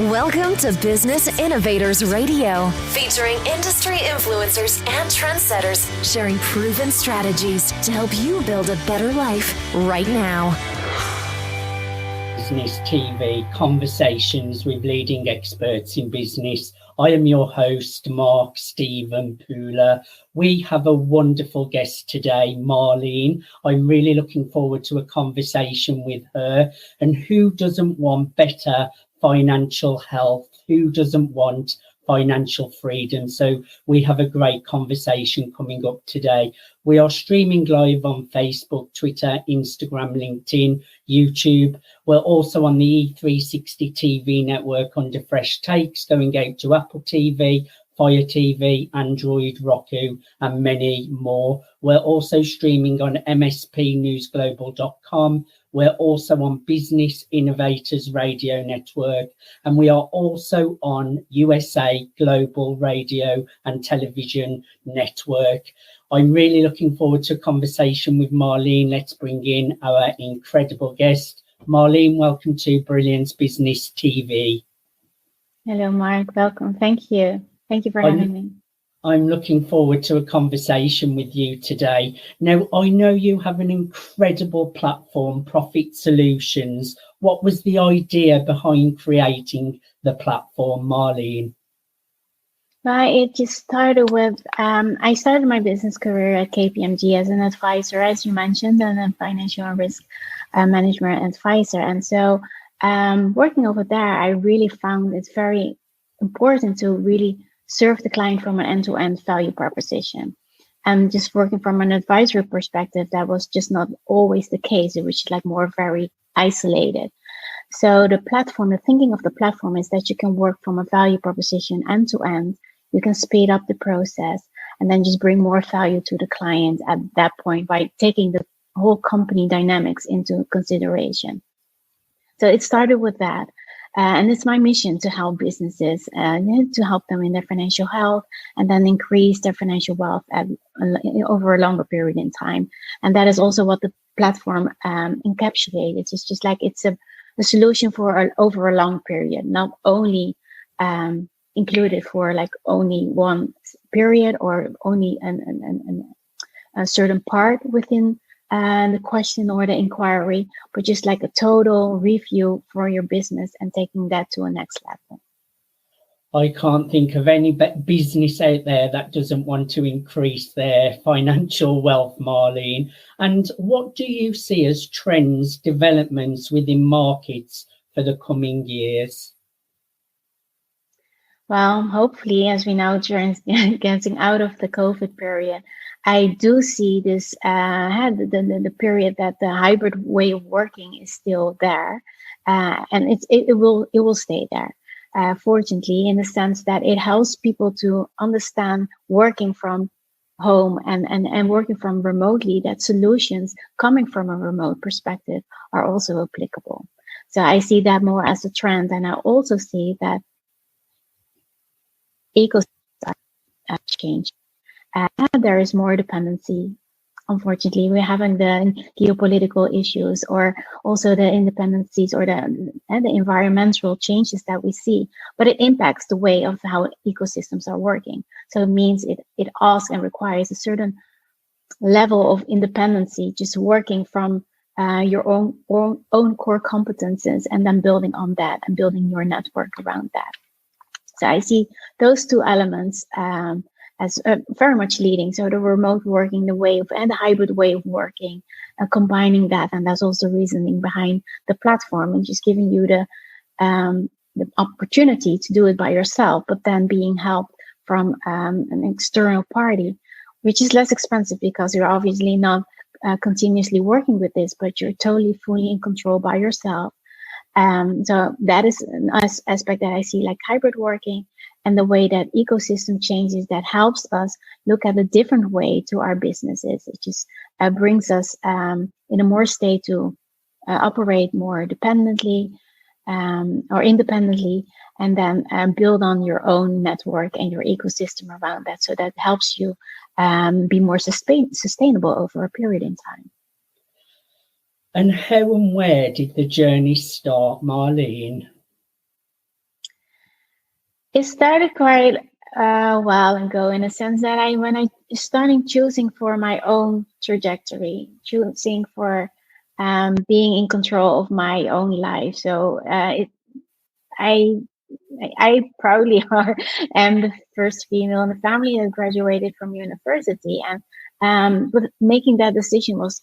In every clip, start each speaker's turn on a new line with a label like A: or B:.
A: Welcome to Business Innovators Radio, featuring industry influencers and trendsetters sharing proven strategies to help you build a better life right now.
B: Business TV, conversations with leading experts in business. I am your host, Mark Stephen Pooler. We have a wonderful guest today, Marleen. I'm really looking forward to a conversation with her. And who doesn't want better financial health? Who doesn't want financial freedom? So we have a great conversation coming up today. We are streaming live on Facebook, Twitter, Instagram, LinkedIn, YouTube. We're also on the E360 TV network under Fresh Takes, going out to Apple TV, Fire TV, Android, Roku, and many more. We're also streaming on mspnewsglobal.com. We're also on Business Innovators Radio Network, and we are also on USA Global Radio and Television Network. I'm really looking forward to a conversation with Marleen. Let's bring in our incredible guest. Marleen, welcome to Brilliance Business TV.
C: Hello, Mark. Welcome. Thank you. Thank you for having me.
B: I'm looking forward to a conversation with you today. Now, I know you have an incredible platform, Profit Solutions. What was the idea behind creating the platform, Marleen?
C: Well, it just started with, I started my business career at KPMG as an advisor, as you mentioned, and a financial and risk management advisor. And so working over there, I really found it's very important to really serve the client from an end-to-end value proposition. And just working from an advisory perspective, that was just not always the case. It was like more very isolated. So the platform, the thinking of the platform is that you can work from a value proposition end-to-end. You can speed up the process and then just bring more value to the client at that point by taking the whole company dynamics into consideration. So it started with that. And it's my mission to help businesses, to help them in their financial health and then increase their financial wealth over a longer period in time. And that is also what the platform encapsulates. It's just like it's a solution for over a long period, not only included for like only one period or only a certain part within the question or the inquiry, but just like a total review for your business and taking that to a next level.
B: I can't think of any business out there that doesn't want to increase their financial wealth, Marleen. And what do you see as trends, developments within markets for the coming years?
C: Well, hopefully, as we now getting out of the COVID period, I do see this the period that the hybrid way of working is still there, and it will stay there. Fortunately, in the sense that it helps people to understand working from home and working from remotely, that solutions coming from a remote perspective are also applicable. So I see that more as a trend, and I also see that ecosystems are changing. There is more dependency. Unfortunately, we're having the geopolitical issues or also the independencies or the environmental changes that we see, but it impacts the way of how ecosystems are working. So it means it asks and requires a certain level of independency, just working from your own core competences and then building on that and building your network around that. So I see those two elements as very much leading. So the remote working, and the hybrid way of working, combining that, and that's also reasoning behind the platform and just giving you the opportunity to do it by yourself, but then being helped from an external party, which is less expensive because you're obviously not continuously working with this, but you're totally fully in control by yourself. So that is an aspect that I see, like hybrid working and the way that ecosystem changes, that helps us look at a different way to our businesses. It just brings us in a more state to operate more dependently or independently, and then build on your own network and your ecosystem around that. So that helps you be more sustainable over a period in time.
B: And how and where did the journey start, Marleen?
C: It started quite a while ago, in a sense that when I started choosing for my own trajectory, choosing for being in control of my own life. So I proudly am the first female in the family that graduated from university, and but making that decision was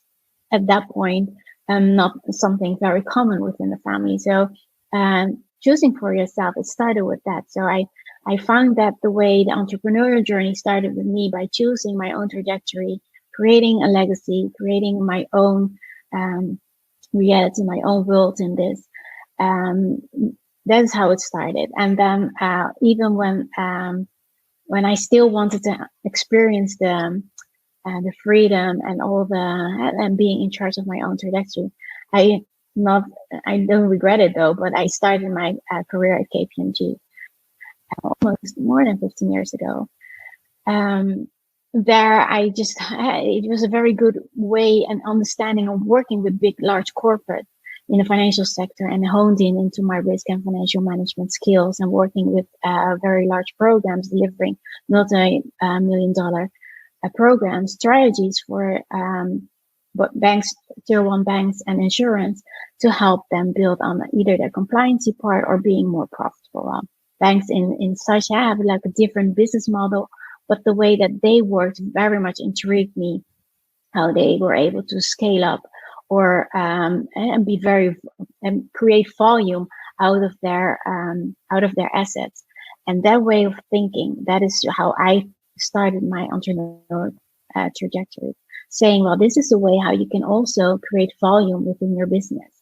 C: at that point not something very common within the family. So choosing for yourself, it started with that. So I found that the way the entrepreneurial journey started with me by choosing my own trajectory, creating a legacy, creating my own reality, my own world in this. That's how it started. And then even when I still wanted to experience the freedom and all and being in charge of my own trajectory, I don't regret it though, but I started my career at KPMG almost more than 15 years ago. There, it was a very good way and understanding of working with large corporate in the financial sector, and honed into my risk and financial management skills, and working with very large programs, delivering multi-million-dollar program strategies for banks, tier one banks and insurance, to help them build on either their compliancy part or being more profitable. Banks in such have like a different business model, but the way that they worked very much intrigued me, how they were able to scale up or and create volume out of their assets. And that way of thinking, that is how I started my entrepreneurial trajectory, saying, well, this is a way how you can also create volume within your business,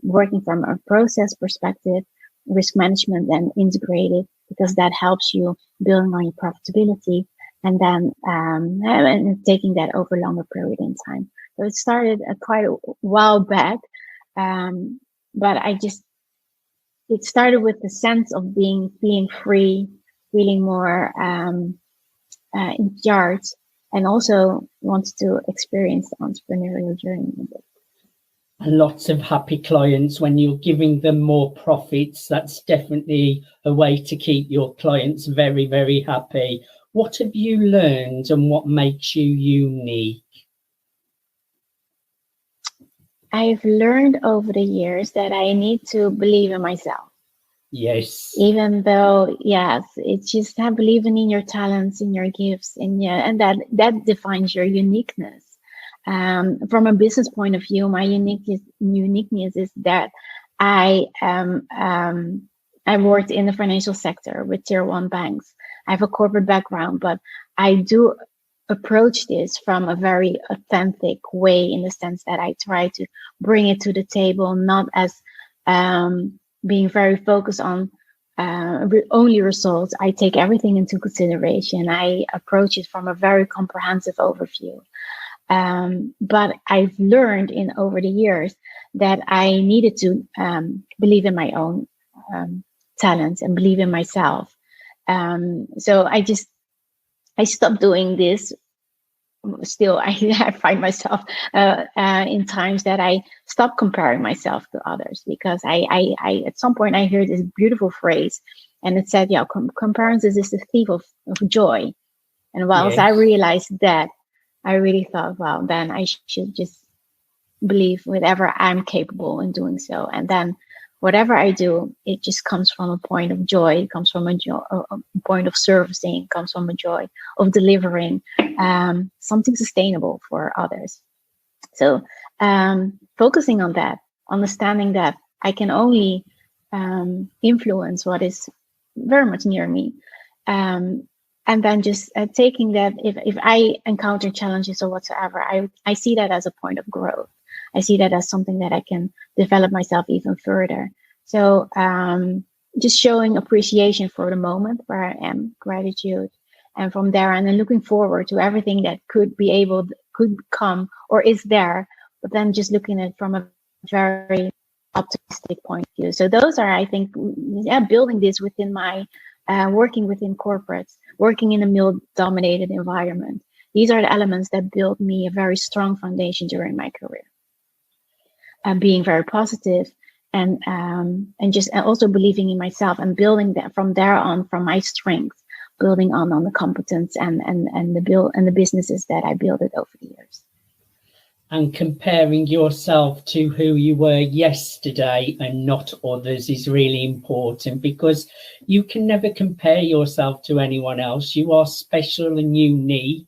C: working from a process perspective, risk management, and integrated, because that helps you building on your profitability, and then and taking that over longer period in time. So it started quite a while back, but it started with the sense of being free, feeling more in charge, and also wanted to experience the entrepreneurial journey a bit.
B: And lots of happy clients when you're giving them more profits. That's definitely a way to keep your clients very, very happy. What have you learned and what makes you unique?
C: I've learned over the years that I need to believe in myself.
B: Yes.
C: Even though, yes, it's just believing in your talents, in your gifts, and that defines your uniqueness. From a business point of view, my uniqueness is that I worked in the financial sector with tier one banks. I have a corporate background, but I do approach this from a very authentic way, in the sense that I try to bring it to the table, not as being very focused on only results. I take everything into consideration. I approach it from a very comprehensive overview. But I've learned over the years that I needed to believe in my own talents and believe in myself. So I stopped doing this. Still, I find myself in times that I stop comparing myself to others, because I at some point I heard this beautiful phrase, and it said, "Yeah, comparison is the thief of joy." And whilst I realized that, I really thought, well, then I should just believe whatever I'm capable in doing so, and then whatever I do, it just comes from a point of joy. It comes from a point of servicing. It comes from a joy of delivering something sustainable for others. So focusing on that, understanding that I can only influence what is very much near me. And then just taking that, if I encounter challenges or whatsoever, I see that as a point of growth. I see that as something that I can develop myself even further. So just showing appreciation for the moment where I am, gratitude, and from there, and then looking forward to everything that could come or is there, but then just looking at it from a very optimistic point of view. So those are, I think, building this within my working within corporates, working in a male-dominated environment. These are the elements that build me a very strong foundation during my career. Being very positive and also believing in myself and building that from there on, from my strengths, building on the competence and the businesses that I built it over the years.
B: And comparing yourself to who you were yesterday and not others is really important, because you can never compare yourself to anyone else. You are special and unique,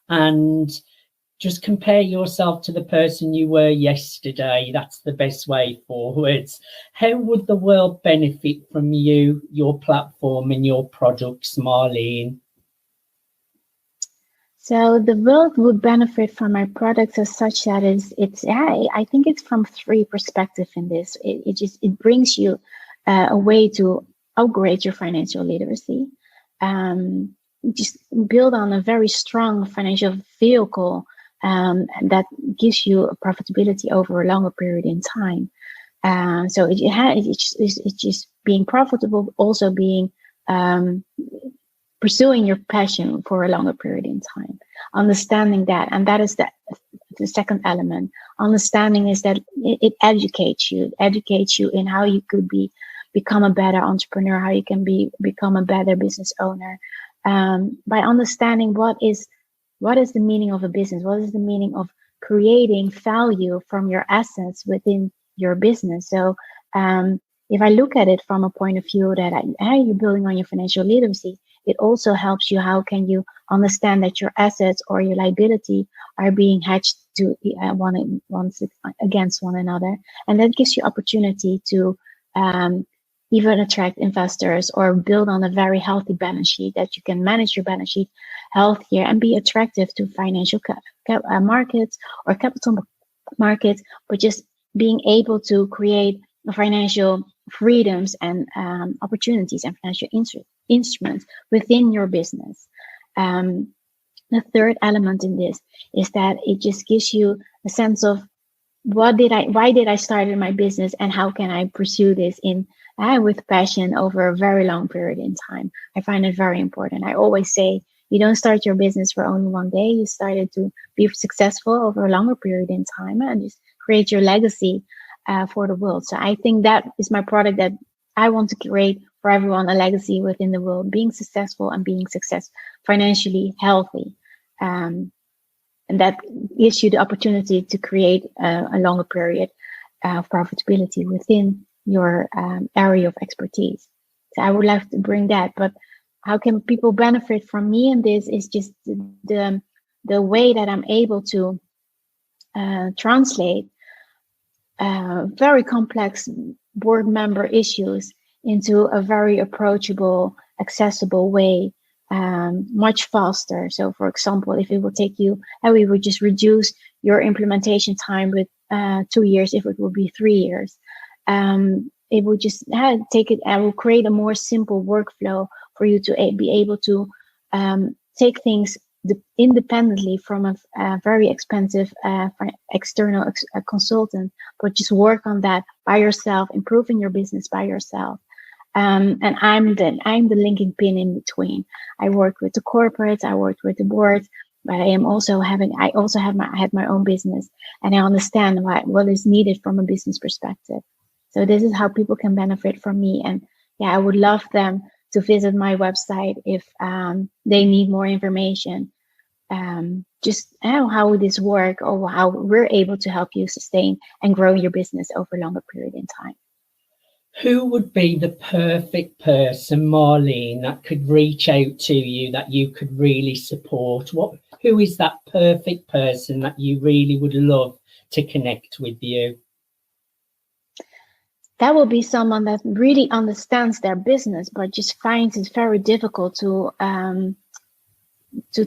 B: and just compare yourself to the person you were yesterday. That's the best way forwards. How would the world benefit from you, your platform and your products, Marleen?
C: So the world would benefit from my products as such that I think it's from three perspectives in this. It brings you a way to upgrade your financial literacy, just build on a very strong financial vehicle that gives you a profitability over a longer period in time. So it's just being profitable, also being pursuing your passion for a longer period in time, understanding that. And that is the second element. Understanding is that it educates you in how you could become a better entrepreneur, how you can become a better business owner, by understanding what is the meaning of a business, what is the meaning of creating value from your assets within your business. So if I look at it from a point of view that how you're building on your financial literacy, it also helps you. How can you understand that your assets or your liability are being hedged to against one another? And that gives you opportunity to even attract investors or build on a very healthy balance sheet, that you can manage your balance sheet healthier and be attractive to financial markets or capital markets, but just being able to create financial freedoms and opportunities and financial instruments within your business. The third element in this is that it just gives you a sense of why did I start in my business, and how can I pursue this with passion over a very long period in time. I find it very important. I always say you don't start your business for only one day. You started to be successful over a longer period in time and just create your legacy for the world. So I think that is my product that I want to create for everyone, a legacy within the world, being successful and being financially healthy. And that gives you the opportunity to create a longer period of profitability within your area of expertise. So I would like to bring that, but how can people benefit from me in this is just the way that I'm able to translate very complex board member issues into a very approachable, accessible way, much faster. So for example, if it will take you, and we would just reduce your implementation time with 2 years, if it will be 3 years, it will just take it and will create a more simple workflow for you to be able to take things independently from a very expensive external consultant, but just work on that by yourself, improving your business by yourself. And I'm the linking pin in between. I work with the corporates, I work with the board, but I also have my own business, and I understand what is needed from a business perspective. So this is how people can benefit from me. And yeah, I would love them to visit my website if they need more information. Just how would this work, or how we're able to help you sustain and grow your business over a longer period in time.
B: Who would be the perfect person, Marleen, that could reach out to you, that you could really support? Who is that perfect person that you really would love to connect with you?
C: That will be someone that really understands their business, but just finds it very difficult to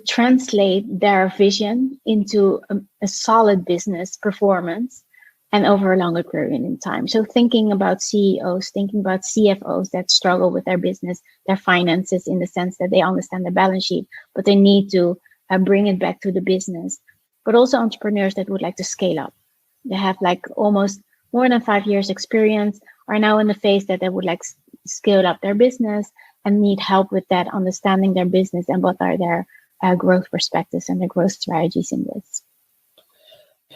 C: translate their vision into a solid business performance and over a longer period in time. So thinking about CEOs, thinking about CFOs that struggle with their business, their finances, in the sense that they understand the balance sheet, but they need to bring it back to the business. But also entrepreneurs that would like to scale up. They have like almost more than 5 years experience, are now in the phase that they would like scale up their business and need help with that, understanding their business and what are their growth perspectives and their growth strategies in this.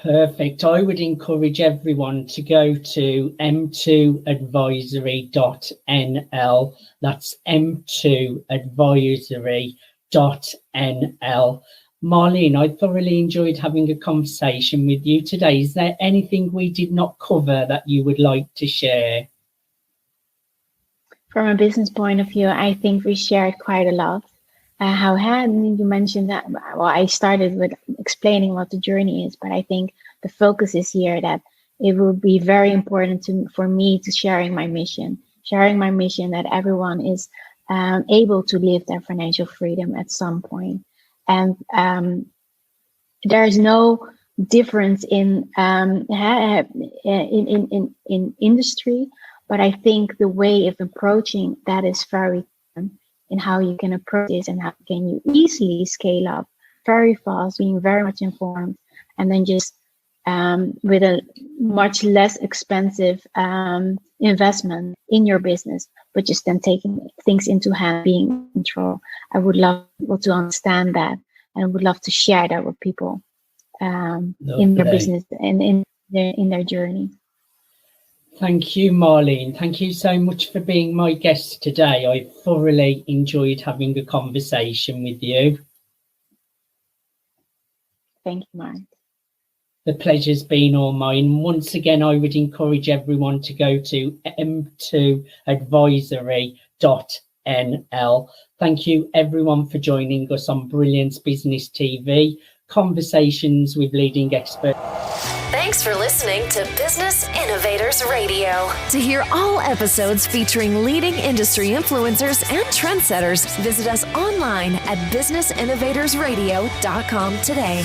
B: Perfect. I would encourage everyone to go to m2advisory.nl. That's m2advisory.nl. Marleen, I thoroughly enjoyed having a conversation with you today. Is there anything we did not cover that you would like to share?
C: From a business point of view, I think we shared quite a lot. You mentioned that, well, I started with explaining what the journey is, but I think the focus is here that it will be very important for me to sharing my mission that everyone is able to live their financial freedom at some point. And there's no difference in industry, but I think the way of approaching that is very different in how you can approach this and how can you easily scale up very fast, being very much informed, and then just with a much less expensive investment in your business, but just then taking things into hand, being in control. I would love people to understand that, and I would love to share that with people in their business and in their journey.
B: Thank you, Marleen. Thank you so much for being my guest today. I thoroughly enjoyed having a conversation with you.
C: Thank you, Mark.
B: The pleasure's been all mine. Once again, I would encourage everyone to go to m2advisory.nl. Thank you, everyone, for joining us on Brilliance Business TV, Conversations with Leading Experts.
A: Thanks for listening to Business Innovators Radio. To hear all episodes featuring leading industry influencers and trendsetters, visit us online at businessinnovatorsradio.com today.